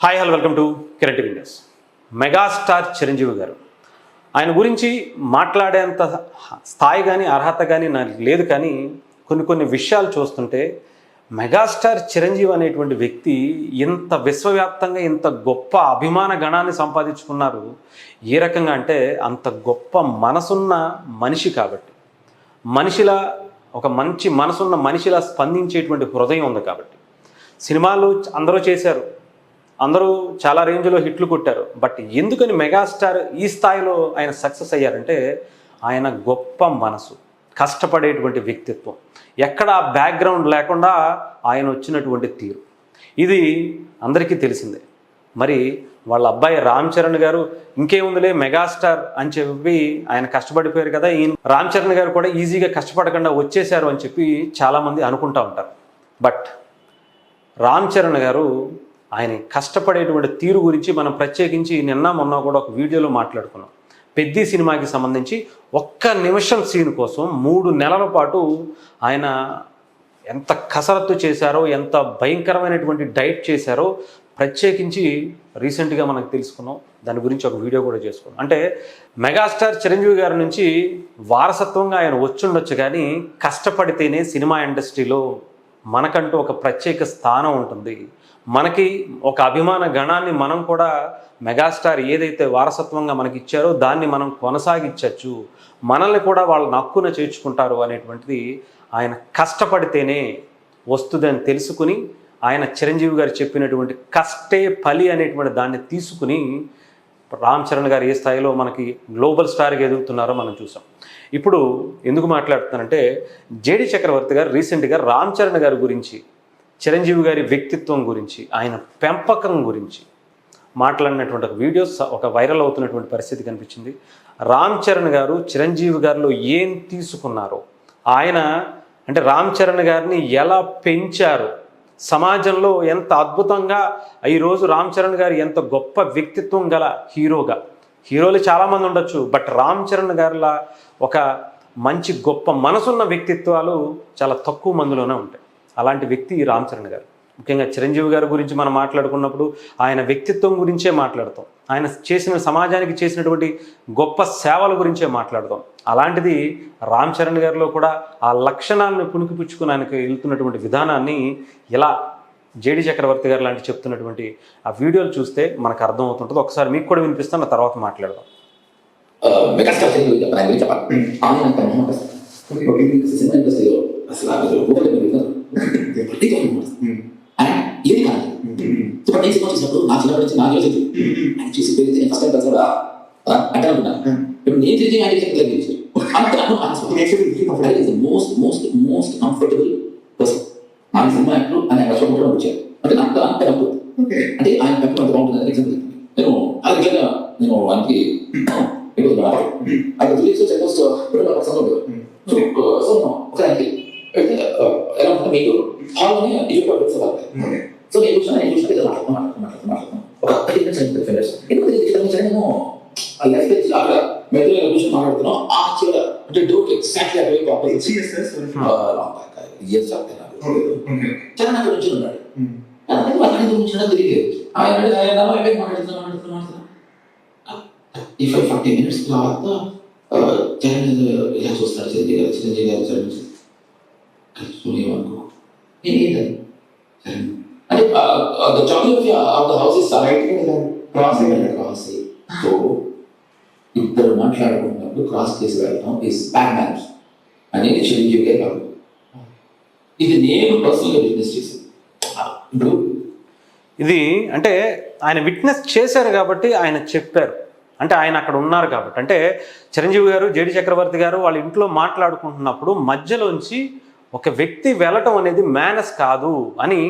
Hi hello welcome to Kiran TV news. Megastar Chiranjeevi గారు, ఆయన గురించి మాట్లాడేంత స్థాయి కానీ అర్హత కానీ నాకు లేదు. కానీ కొన్ని విషయాలు చూస్తుంటే మెగాస్టార్ చిరంజీవి అనేటువంటి వ్యక్తి ఇంత విశ్వవ్యాప్తంగా ఇంత గొప్ప అభిమాన గణాన్ని సంపాదించుకున్నారు. ఏ రకంగా అంటే అంత గొప్ప మనసున్న మనిషి కాబట్టి, మనిషిలా ఒక మంచి మనసున్న మనిషిలా స్పందించేటువంటి హృదయం ఉంది కాబట్టి. సినిమాలు అందరూ చేశారు, అందరూ చాలా రేంజ్లో హిట్లు కొట్టారు. బట్ ఎందుకని మెగాస్టార్ ఈ స్థాయిలో ఆయన సక్సెస్ అయ్యారంటే ఆయన గొప్ప మనసు, కష్టపడేటువంటి వ్యక్తిత్వం, ఎక్కడ బ్యాక్గ్రౌండ్ లేకుండా ఆయన వచ్చినటువంటి తీరు, ఇది అందరికీ తెలిసిందే. మరి వాళ్ళ అబ్బాయి రామ్ చరణ్ గారు ఇంకేముందిలే మెగాస్టార్ అని చెప్పి ఆయన కష్టపడిపోయారు కదా, ఈయన రామ్ చరణ్ గారు కూడా ఈజీగా కష్టపడకుండా వచ్చేశారు అని చెప్పి చాలామంది అనుకుంటూ ఉంటారు. బట్ రామ్ చరణ్ గారు ఆయన కష్టపడేటువంటి తీరు గురించి మనం ప్రత్యేకించి నిన్న మొన్న కూడా ఒక వీడియోలో మాట్లాడుకున్నాం. పెద్ది సినిమాకి సంబంధించి ఒక్క నిమిషం సీన్ కోసం 3 నెలల పాటు ఆయన ఎంత కసరత్తు చేశారో, ఎంత భయంకరమైనటువంటి డైట్ చేశారో ప్రత్యేకించి రీసెంట్గా మనకు తెలుసుకున్నాం. దాని గురించి ఒక వీడియో కూడా చేసుకున్నాం. అంటే మెగాస్టార్ చిరంజీవి గారి నుంచి వారసత్వంగా ఆయన వచ్చుండొచ్చు, కానీ కష్టపడితేనే సినిమా ఇండస్ట్రీలో మనకంటూ ఒక ప్రత్యేక స్థానం ఉంటుంది. మనకి ఒక అభిమాన గణాన్ని మనం కూడా మెగాస్టార్ ఏదైతే వారసత్వంగా మనకి ఇచ్చారో దాన్ని మనం కొనసాగించవచ్చు, మనల్ని కూడా వాళ్ళ హక్కున చేర్చుకుంటారు అనేటువంటిది ఆయన కష్టపడితేనే వస్తుందని తెలుసుకుని, ఆయన చిరంజీవి గారు చెప్పినటువంటి కష్టే ఫలి అనేటువంటి దాన్ని తీసుకుని రామ్ చరణ్ గారు ఏ స్థాయిలో మనకి గ్లోబల్ స్టార్గా ఎదుగుతున్నారో మనం చూసాం. ఇప్పుడు ఎందుకు మాట్లాడుతున్నానంటే జేడి చక్రవర్తి గారు రీసెంట్గా రామ్ చరణ్ గారి గురించి, చిరంజీవి గారి వ్యక్తిత్వం గురించి, ఆయన పెంపకం గురించి మాట్లాడినటువంటి ఒక వీడియోస్ ఒక వైరల్ అవుతున్నటువంటి పరిస్థితి కనిపించింది. రామ్ చరణ్ గారు చిరంజీవి గారిలో ఏం తీసుకున్నారో, ఆయన అంటే రామ్ చరణ్ గారిని ఎలా పెంచారు, సమాజంలో ఎంత అద్భుతంగా ఈరోజు రామ్ చరణ్ గారు ఎంత గొప్ప వ్యక్తిత్వం గల హీరోలు చాలామంది ఉండొచ్చు, బట్ రామ్ చరణ్ గారిలా ఒక మంచి గొప్ప మనసున్న వ్యక్తిత్వాలు చాలా తక్కువ మందిలోనే ఉంటాయి. అలాంటి వ్యక్తి రామ్ చరణ్ గారు. ముఖ్యంగా చిరంజీవి గారి గురించి మనం మాట్లాడుకున్నప్పుడు ఆయన వ్యక్తిత్వం గురించే మాట్లాడతాం, ఆయన చేసిన సమాజానికి చేసినటువంటి గొప్ప సేవల గురించే మాట్లాడతాం. అలాంటిది రామ్ చరణ్ గారిలో కూడా ఆ లక్షణాలను పుణికిపుచ్చుకుని ఆయనకు వెళ్తున్నటువంటి విధానాన్ని ఇలా జేడి చక్రవర్తి గారు లాంటి చెప్తున్నటువంటి ఆ వీడియోలు చూస్తే మనకు అర్థమవుతుంటుంది. ఒకసారి మీకు కూడా వినిపిస్తాను, తర్వాత మాట్లాడదాం. ఏది కాదు. ఇప్పుడు నేను సినిమా చూసినప్పుడు నా చిన్నప్పటి నుంచి నాకు తెలిసి ఆయన చూసి పెరిగితే ఫస్ట్ టైం కూడా అంటే అనుకున్నా. ఇప్పుడు నేను చేసి ఆయన చేసి మోస్ట్ కంఫర్టబుల్ పర్సన్ ఆయన సినిమా యాక్టర్ ఆయన కష్టపడడం వచ్చారు అంటే నాకు అంత డబ్బు అంటే ఆయన డబ్బు అంత బాగుంటుంది. ఎగ్జాంపుల్ నేను అది రెగ్యులర్గా నేను ఆయనకి అక్కడ 3 years ఆల్మోస్ట్ సో ఒక ఆయనకి ఎలా ఉంటుంది మీకు హాల్లోనే సో నేను చూసిన మాట్లాడుతున్నాను ఒక 30 minutes అయిపోయింది ఫెడర్స్. ఎందుకు ఆ లెఫ్ట్ అక్కడ మెట్రో కూర్చొని మాట్లాడుతున్నాం. ఆ చివర అంటే డోర్ ఎగ్జాక్ట్లీ అటువైపు ఆపోజిట్ ఇయర్స్ చాలా నాకు నుంచి ఉన్నాడు. వాళ్ళ గురించి తిరిగి ఆయన మాట్లాడుతున్నా 40 minutes తర్వాత చరణ్ ఇలా చూస్తారు. చిరంజీవి గారు చరణ్ ఏంటది అంటే the geography of the house is crossing. So ఇద్దరు మాట్లాడుకున్నప్పుడు క్రాస్ చేసి వెళ్ళడం ఈజ్ బ్యాడ్ మ్యానర్స్ అనేది చిరంజీవి గారు కాదు. ఇది నేను పర్సనల్గా విట్నెస్ చేశాను. ఇప్పుడు ఇది అంటే ఆయన విట్నెస్ చేశారు కాబట్టి ఆయన చెప్పారు, అంటే ఆయన అక్కడ ఉన్నారు కాబట్టి. అంటే చిరంజీవి గారు జేడి చక్రవర్తి గారు వాళ్ళ ఇంట్లో మాట్లాడుకుంటున్నప్పుడు మధ్యలోంచి ఒక వ్యక్తి వెళ్ళటం అనేది మేనస్ కాదు అని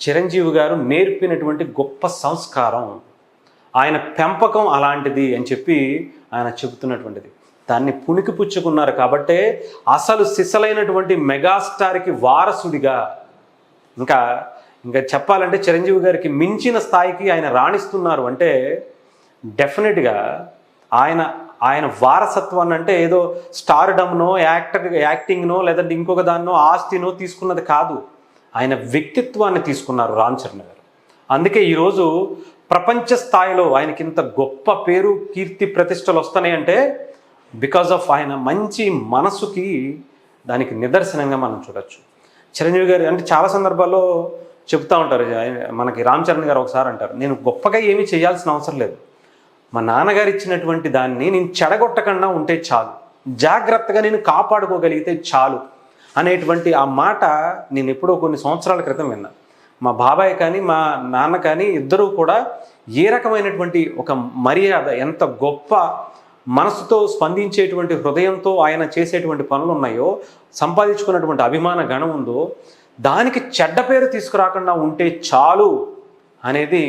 చిరంజీవి గారు నేర్పినటువంటి గొప్ప సంస్కారం, ఆయన పెంపకం అలాంటిది అని చెప్పి ఆయన చెబుతున్నటువంటిది. దాన్ని పుణికిపుచ్చుకున్నారు కాబట్టే అసలు సిసలైనటువంటి మెగాస్టార్కి వారసుడిగా ఇంకా చెప్పాలంటే చిరంజీవి గారికి మించిన స్థాయికి ఆయన రాణిస్తున్నారు. అంటే డెఫినెట్గా ఆయన వారసత్వాన్ని అంటే ఏదో స్టార్డమ్నో యాక్టింగ్నో లేదంటే ఇంకొక దాన్నో ఆస్తినో తీసుకున్నది కాదు, ఆయన వ్యక్తిత్వాన్ని తీసుకున్నారు రామ్ చరణ్ గారు. అందుకే ఈరోజు ప్రపంచ స్థాయిలో ఆయనకి ఇంత గొప్ప పేరు కీర్తి ప్రతిష్టలు వస్తున్నాయంటే బికాజ్ ఆఫ్ ఆయన మంచి మనసుకి దానికి నిదర్శనంగా మనం చూడొచ్చు. చిరంజీవి గారు అంటే చాలా సందర్భాల్లో చెప్తూ ఉంటారు, మనకి రామ్ చరణ్ గారు ఒకసారి అంటారు, నేను గొప్పగా ఏమీ చేయాల్సిన అవసరం లేదు, మా నాన్నగారు ఇచ్చినటువంటి దాన్ని నేను చెడగొట్టకుండా ఉంటే చాలు, జాగ్రత్తగా నేను కాపాడుకోగలిగితే చాలు అనేటువంటి ఆ మాట నేను ఎప్పుడో కొన్ని సంవత్సరాల క్రితం విన్నా. మా బాబాయ్ కానీ మా నాన్న కానీ ఇద్దరూ కూడా ఏ రకమైనటువంటి ఒక మర్యాద, ఎంత గొప్ప మనసుతో స్పందించేటువంటి హృదయంతో ఆయన చేసేటువంటి పనులు ఉన్నాయో, సంపాదించుకున్నటువంటి అభిమాన గణం ఉందో, దానికి చెడ్డ పేరు తీసుకురాకుండా ఉంటే చాలు అనేది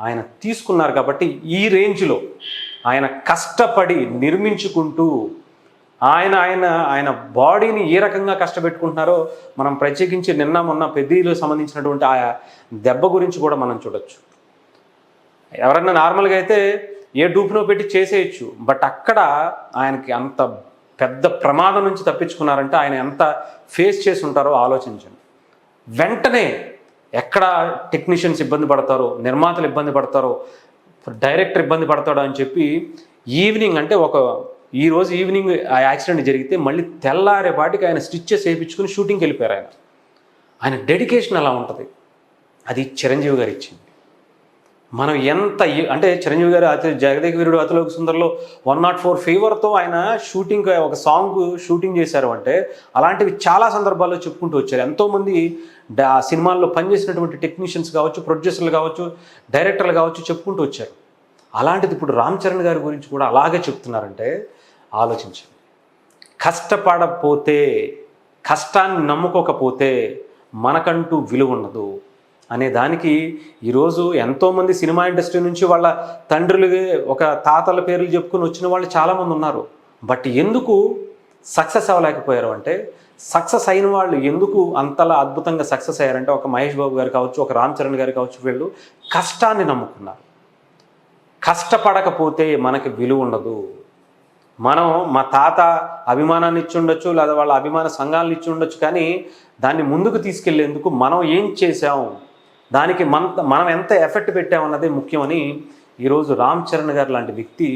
ఆయన తీసుకున్నారు. కాబట్టి ఈ రేంజ్లో ఆయన కష్టపడి నిర్మించుకుంటూ ఆయన ఆయన ఆయన బాడీని ఏ రకంగా కష్టపెట్టుకుంటున్నారో మనం ప్రత్యేకించి నిన్న మొన్న పెద్దీలో సంబంధించినటువంటి ఆ దెబ్బ గురించి కూడా మనం చూడొచ్చు. ఎవరన్నా నార్మల్గా అయితే ఏ డూపునో పెట్టి చేసేయచ్చు, బట్ అక్కడ ఆయనకి అంత పెద్ద ప్రమాదం నుంచి తప్పించుకున్నారంటే ఆయన ఎంత ఫేస్ చేసి ఉంటారో ఆలోచించండి. వెంటనే ఎక్కడ టెక్నీషియన్స్ ఇబ్బంది పడతారో, నిర్మాతలు ఇబ్బంది పడతారో, డైరెక్టర్ ఇబ్బంది పడతాడో అని చెప్పి ఈవినింగ్ అంటే ఈరోజు ఈవినింగ్ ఆ యాక్సిడెంట్ జరిగితే మళ్ళీ తెల్లారేపాటికి ఆయన స్టిచ్చెస్ వేయించుకుని షూటింగ్కి వెళ్ళిపోయారు. ఆయన డెడికేషన్ అలా ఉంటుంది. అది చిరంజీవి గారు ఇచ్చింది. మనం ఎంత అంటే చిరంజీవి గారు జగదేక వీరుడు అతిలోక సుందర్లో 104 ఫీవర్తో ఆయన షూటింగ్ ఒక సాంగ్ షూటింగ్ చేశారు అంటే అలాంటివి చాలా సందర్భాల్లో చెప్పుకుంటూ వచ్చారు. ఎంతోమంది ఆ సినిమాల్లో పనిచేసినటువంటి టెక్నీషియన్స్ కావచ్చు, ప్రొడ్యూసర్లు కావచ్చు, డైరెక్టర్లు కావచ్చు చెప్పుకుంటూ వచ్చారు. అలాంటిది ఇప్పుడు రామ్ చరణ్ గారి గురించి కూడా అలాగే చెప్తున్నారంటే ఆలోచించండి. కష్టపడకపోతే, కష్టాన్ని నమ్ముకోకపోతే మనకంటూ విలువ ఉండదు అనే దానికి ఈరోజు ఎంతోమంది సినిమా ఇండస్ట్రీ నుంచి వాళ్ళ తండ్రులు ఒక తాతల పేర్లు చెప్పుకొని వచ్చిన వాళ్ళు చాలామంది ఉన్నారు. బట్ ఎందుకు సక్సెస్ అవ్వలేకపోయారు అంటే, సక్సెస్ అయిన వాళ్ళు ఎందుకు అంతలా అద్భుతంగా సక్సెస్ అయ్యారంటే, ఒక మహేష్ బాబు గారు కావచ్చు, ఒక రామ్ చరణ్ గారు కావచ్చు, వీళ్ళు కష్టాన్ని నమ్ముకున్నారు. కష్టపడకపోతే మనకి విలువ ఉండదు. మనం మా తాత అభిమానాన్ని ఇచ్చి ఉండొచ్చు, లేదా వాళ్ళ అభిమాన సంఘాలను ఇచ్చి ఉండొచ్చు, కానీ దాన్ని ముందుకు తీసుకెళ్లేందుకు మనం ఏం చేసాం, దానికి మనం ఎంత ఎఫెక్ట్ పెట్టామన్నదే ముఖ్యమని ఈరోజు రామ్ చరణ్ గారు లాంటి వ్యక్తి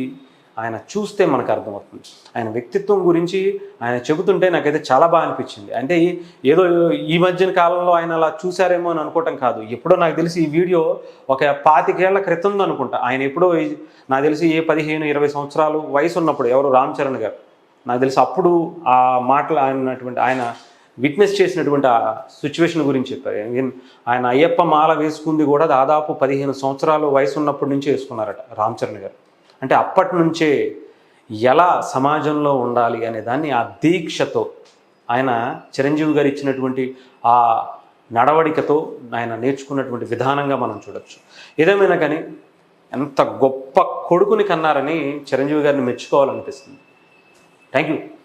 ఆయన చూస్తే మనకు అర్థమవుతుంది. ఆయన వ్యక్తిత్వం గురించి ఆయన చెబుతుంటే నాకైతే చాలా బాగా అనిపించింది. అంటే ఏదో ఈ మధ్యన కాలంలో ఆయన అలా చూశారేమో అని అనుకోవటం కాదు. ఎప్పుడో నాకు తెలిసి ఈ వీడియో ఒక 25 ఏళ్ల క్రితం అనుకుంటా. ఆయన ఎప్పుడో నాకు తెలిసి 15-20 సంవత్సరాలు వయసు ఉన్నప్పుడు, ఎవరు రామ్ చరణ్ గారు, నాకు తెలిసి అప్పుడు ఆ మాటలు ఆయన విట్నెస్ చేసినటువంటి ఆ సిచ్యువేషన్ గురించి చెప్పారు. ఆయన అయ్యప్ప మాల వేసుకుంది కూడా దాదాపు 15 సంవత్సరాలు వయసు ఉన్నప్పటి నుంచి వేసుకున్నారట రామ్ చరణ్ గారు. అంటే అప్పటి నుంచే ఎలా సమాజంలో ఉండాలి అనే దాన్ని ఆ దీక్షతో ఆయన చిరంజీవి గారు ఇచ్చినటువంటి ఆ నడవడికతో ఆయన నేర్చుకున్నటువంటి విధానంగా మనం చూడొచ్చు. ఏదేమైనా కానీ ఎంత గొప్ప కొడుకుని కన్నారని చిరంజీవి గారిని మెచ్చుకోవాలనిపిస్తుంది. Thank you.